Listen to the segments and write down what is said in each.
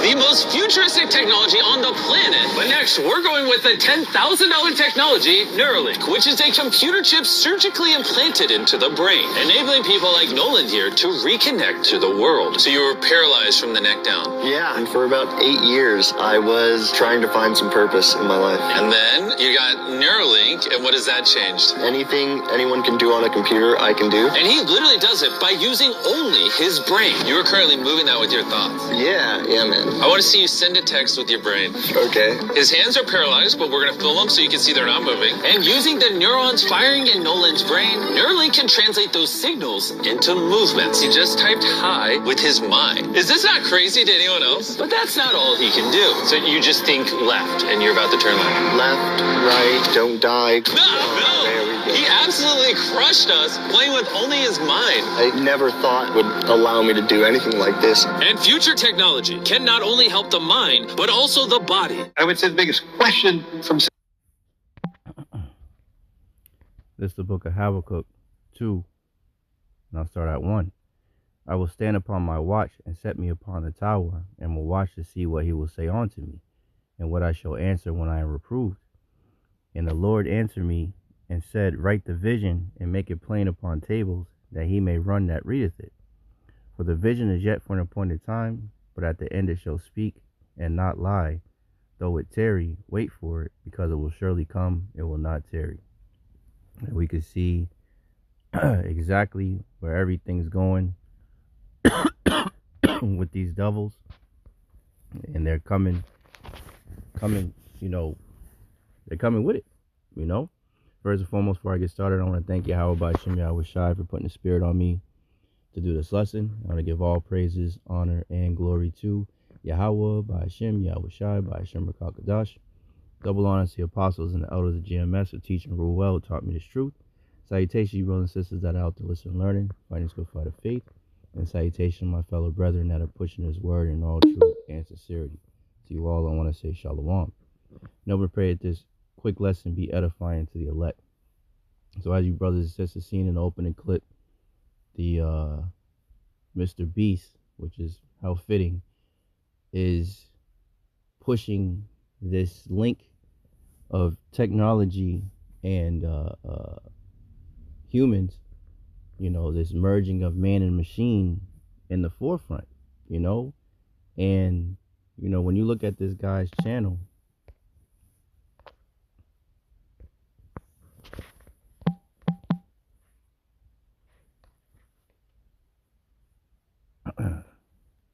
the most futuristic technology on the planet. But next, we're going with the $10,000 technology, Neuralink, which is a computer chip surgically implanted into the brain, enabling people like Nolan here to reconnect to the world. So you were paralyzed from the neck down. Yeah, and for about 8 years, I was trying to find some purpose in my life. And then you got Neuralink, and what has that changed? Anything anyone can do on a computer, I can do. And he literally does it by using only his brain. You are currently moving that with your thoughts. Yeah, man. I want to see you send a text with your brain. Okay. His hands are paralyzed, but we're going to film them so you can see they're not moving. And using the neurons firing in Nolan's brain, Neuralink can translate those signals into movements. He just typed hi with his mind. Is this not crazy to anyone else? But that's not all he can do. So you just think left, and you're about to turn left. Left, right, don't die. No. There we go. He absolutely crushed us playing with only his mind. I never thought would allow me to do anything like this. And future technology can not only help the mind, but also the body. I would say the biggest question from... This is the book of Habakkuk 2, and I'll start at 1. I will stand upon my watch and set me upon the tower, and will watch to see what he will say unto me, and what I shall answer when I am reproved. And the Lord answered me, and said, Write the vision, and make it plain upon tables, that he may run that readeth it. For the vision is yet for an appointed time, but at the end it shall speak, and not lie. Though it tarry, wait for it, because it will surely come, it will not tarry. And we could see exactly where everything's going with these devils. And they're coming, they're coming with it, First and foremost, before I get started, I want to thank Yahawah, Bahasham, Yahawashi for putting the spirit on me to do this lesson. I want to give all praises, honor, and glory to Yahawah, Bahasham, Yahawashi, Bahasham, Rakakadash. Double honor to the apostles and the elders of GMS who teach and rule well, who taught me this truth. Salutation, you brothers and sisters that are out to listen and learning, fighting this good fight of faith. And salutation, my fellow brethren that are pushing this word in all truth and sincerity. To you all, I want to say shalom. Now we pray that this quick lesson be edifying to the elect. So as you brothers and sisters seen in the opening clip, the Mr. Beast, which is how fitting, is pushing this link of technology and humans, this merging of man and machine in the forefront, and when you look at this guy's channel,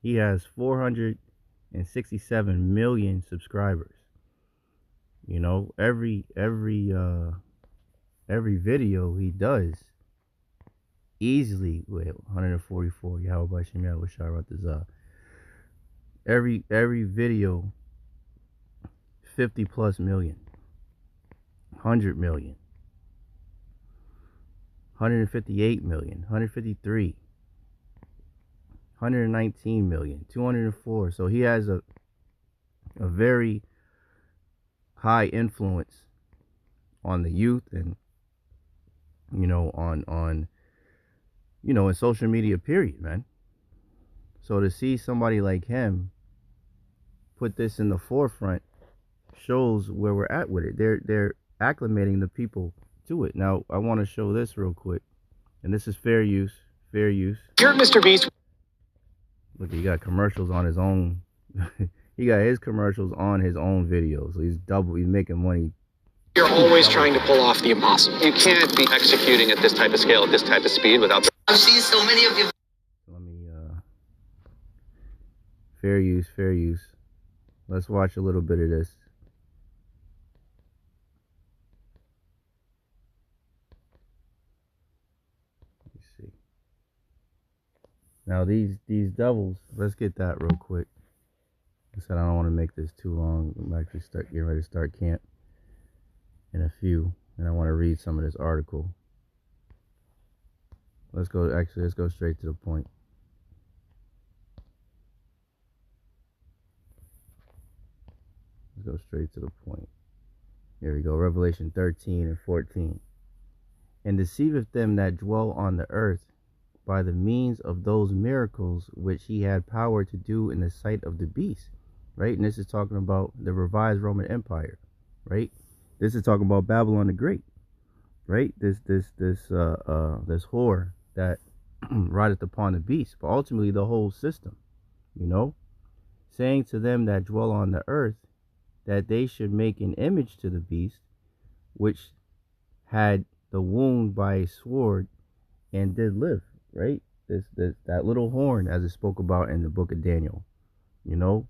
he has 467 million subscribers. Every video he does easily with 144. Yahawah, Bahasham, Yahawashi about this. Every video 50 plus million, 100 million, 158 million, 153. 119 million, 204. So he has a very high influence on the youth and on in social media, period, man. So to see somebody like him put this in the forefront shows where we're at with it. They're acclimating the people to it. Now I want to show this real quick, and this is fair use. You're Mr. Beast. Look, he got commercials on his own. He got his commercials on his own videos. So he's making money. You're always trying to pull off the impossible. You can't be executing at this type of scale, at this type of speed without... I've seen so many of you. Let me, fair use. Let's watch a little bit of this. Now these devils, let's get that real quick. I said I don't want to make this too long. I'm actually getting ready to start camp in a few, and I want to read some of this article. Let's go straight to the point. Let's go straight to the point. Here we go. Revelation 13 and 14. And deceiveth them that dwell on the earth by the means of those miracles which he had power to do in the sight of the beast, right? And this is talking about the revised Roman Empire, right? This is talking about Babylon the Great, right? This whore that rideth upon the beast, but ultimately the whole system, you know, saying to them that dwell on the earth that they should make an image to the beast, which had the wound by a sword and did live, right? That little horn, as it spoke about in the book of Daniel, you know,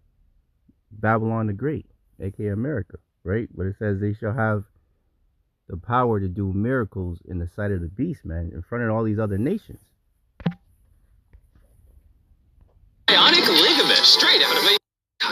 Babylon the Great, aka America, right? But it says they shall have the power to do miracles in the sight of the beast, man, in front of all these other nations. Bionic ligament straight out of a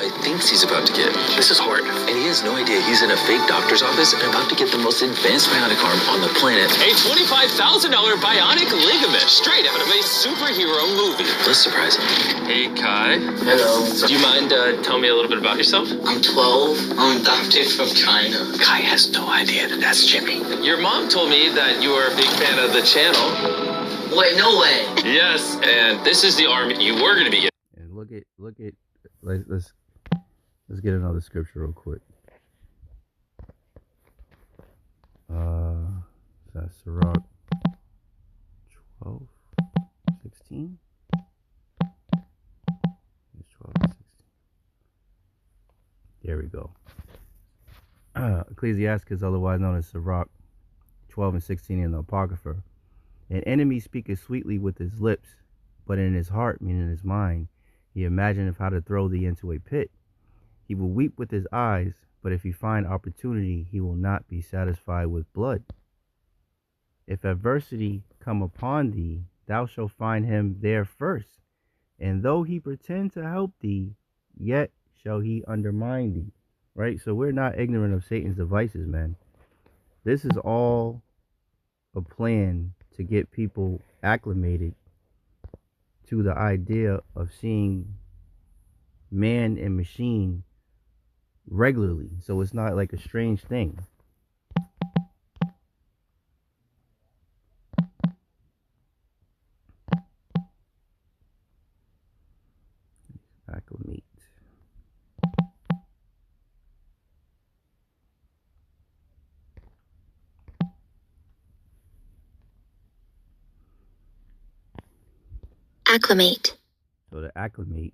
he thinks he's about to get. This is hard. And he has no idea he's in a fake doctor's office and about to get the most advanced bionic arm on the planet. A $25,000 bionic ligament straight out of a superhero movie. Let's surprise him. Hey, Kai. Hello. Do you mind telling me a little bit about yourself? I'm 12. I'm adopted from China. Kai has no idea that that's Jimmy. Your mom told me that you are a big fan of the channel. Wait, no way. Yes, and this is the arm you were going to be getting. And look at, let's get another scripture real quick. That's Sirach 12, 16. It's 12 and 16. There we go. Ecclesiastes, otherwise known as Sirach 12 and 16 in the Apocrypha. An enemy speaketh sweetly with his lips, but in his heart, meaning his mind, he imagineth how to throw thee into a pit. He will weep with his eyes, but if he find opportunity, he will not be satisfied with blood. If adversity come upon thee, thou shalt find him there first. And though he pretend to help thee, yet shall he undermine thee. Right? So we're not ignorant of Satan's devices, man. This is all a plan to get people acclimated to the idea of seeing man and machine regularly, so it's not like a strange thing. Acclimate. Acclimate. So to acclimate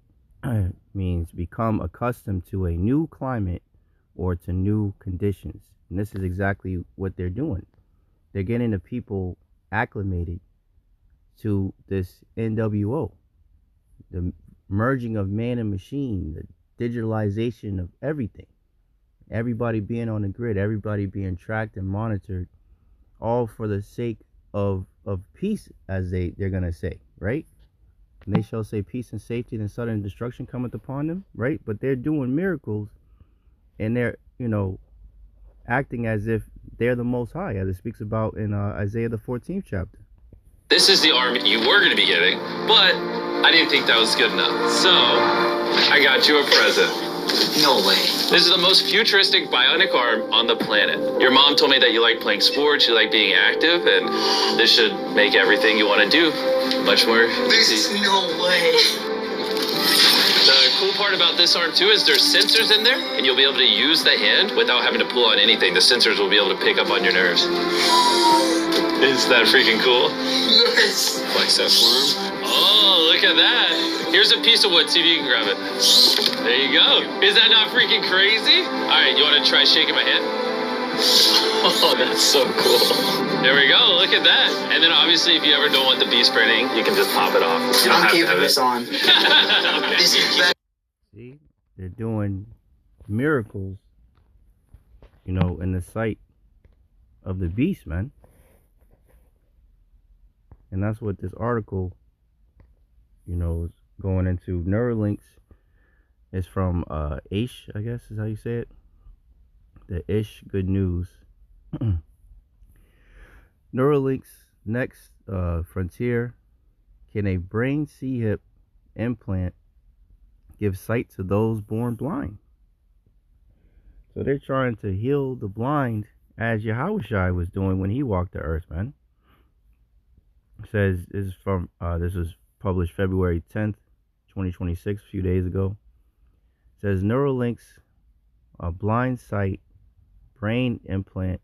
means become accustomed to a new climate or to new conditions. And this is exactly what they're doing. They're getting the people acclimated to this NWO, the merging of man and machine, the digitalization of everything. Everybody being on the grid, everybody being tracked and monitored, all for the sake of peace, as they're going to say, right? And they shall say peace and safety, then sudden destruction cometh upon them, right? But they're doing miracles, and they're, acting as if they're the Most High, as it speaks about in Isaiah the 14th chapter. This is the arm you were going to be getting, but I didn't think that was good enough. So, I got you a present. No way. This is the most futuristic bionic arm on the planet. Your mom told me that you like playing sports, you like being active, and this should make everything you want to do much more easy. There's no way. The cool part about this arm too is there's sensors in there, and you'll be able to use the hand without having to pull on anything. The sensors will be able to pick up on your nerves. Is that freaking cool? Yes. Bicep worm. Oh, look at that. Here's a piece of wood. See if you can grab it. There you go. Is that not freaking crazy? All right, you want to try shaking my hand? Oh, that's so cool. There we go. Look at that. And then obviously, if you ever don't want the beast printing, you can just pop it off. You don't I'm have to keeping have this it. on. This is better. See, they're doing miracles, in the sight of the beast, man. And that's what this article, is going into. Neuralinks is from Ish, I guess is how you say it. The Ish Good News. Neuralinks next frontier. Can a brain C-hip implant give sight to those born blind? So they're trying to heal the blind, as Yahawashi was doing when he walked the earth, man. It says this is from this was published February 10th, 2026, a few days ago. It says Neuralink's blind sight brain implant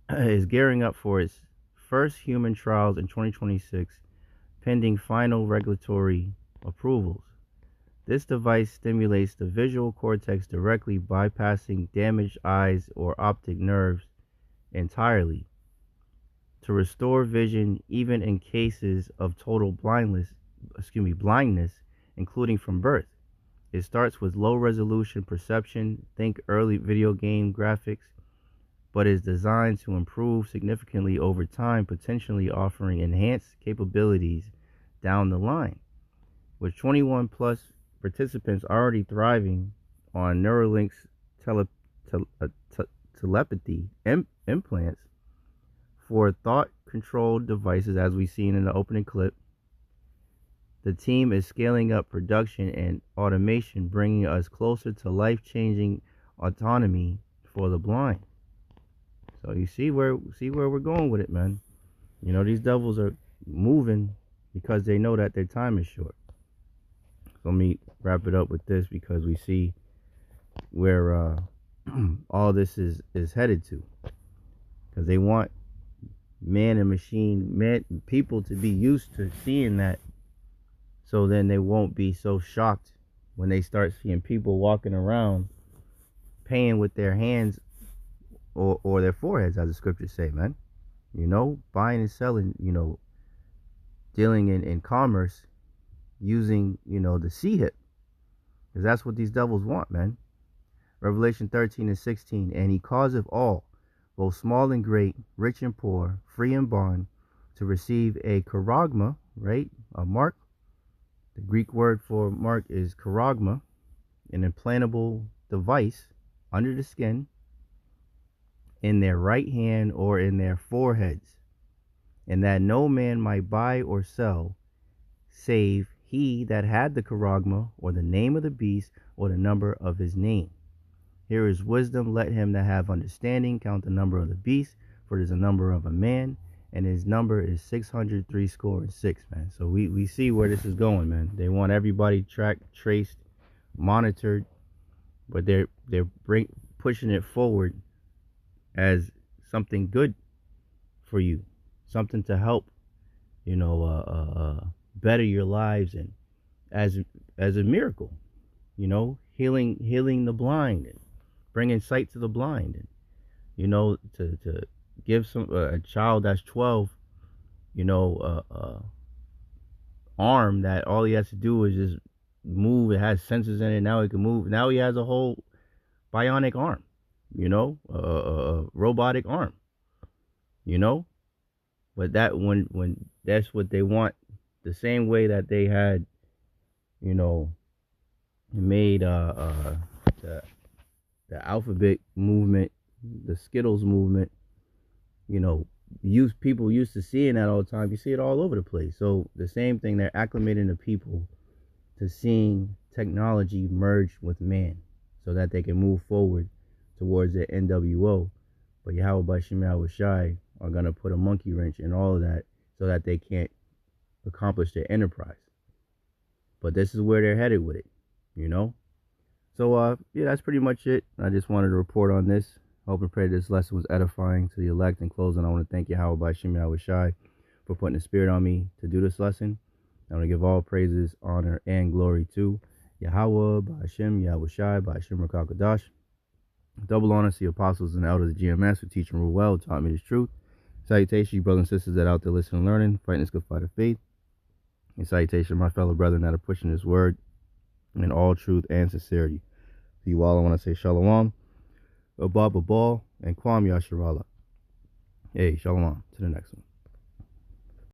is gearing up for its first human trials in 2026, pending final regulatory approvals. This device stimulates the visual cortex directly, bypassing damaged eyes or optic nerves entirely to restore vision even in cases of total blindness, including from birth. It starts with low resolution perception, think early video game graphics, but is designed to improve significantly over time, potentially offering enhanced capabilities down the line. With 21 plus participants already thriving on Neuralink's telepathy implants for thought-controlled devices, as we've seen in the opening clip, the team is scaling up production and automation, bringing us closer to life-changing autonomy for the blind. So you see where we're going with it, man. You know, these devils are moving because they know that their time is short. So let me wrap it up with this, because we see where all this is headed to. Because they want man and machine, people to be used to seeing that, so then they won't be so shocked when they start seeing people walking around paying with their hands or their foreheads, as the scriptures say, man. You know, buying and selling, you know, dealing in commerce using, you know, the C-hip. Because that's what these devils want, man. Revelation 13:16, and he causeth all, both small and great, rich and poor, free and bond, to receive a charagma, right? A mark. The Greek word for mark is charagma, an implantable device under the skin, in their right hand or in their foreheads, and that no man might buy or sell, save he that had the charagma, or the name of the beast, or the number of his name. Here is wisdom. Let him that have understanding count the number of the beast, for it is a number of a man, and his number is 666, man. So we see where this is going, man. They want everybody tracked, traced, monitored, but they're pushing it forward as something good for you, something to help, you know, better your lives, and as a miracle, you know, healing the blind, and bringing sight to the blind, and, you know, to give a child that's 12, you know, arm that all he has to do is just move. It has sensors in it. Now he can move. Now he has a whole bionic arm, you know, a robotic arm, you know. But that when that's what they want, the same way that they had, you know, made the alphabet movement, the Skittles movement, you know, people used to seeing that all the time. You see it all over the place. So the same thing, they're acclimating the people to seeing technology merge with man, so that they can move forward towards their NWO. But Yahawah Bahasham Yahawashi are going to put a monkey wrench in all of that, so that they can't accomplish their enterprise. But this is where they're headed with it, you know. So yeah, that's pretty much it. I just wanted to report on this. Hope and pray this lesson was edifying to the elect. In closing, I want to thank Yahawah Bahasham Yahawashi for putting the spirit on me to do this lesson. I want to give all praises, honor, and glory to Yahawah Bahasham Yahawashi Bahasham Rakakadash. Double honor to the apostles and elders of GMS who teach and rule well, taught me this truth. Salutations, you brothers and sisters that are out there listening and learning, fighting this good fight of faith. And salutation, my fellow brethren that are pushing this word in all truth and sincerity. To you all, I want to say shalom, abab abal, and kwam yasharallah. Hey, shalom. To the next one.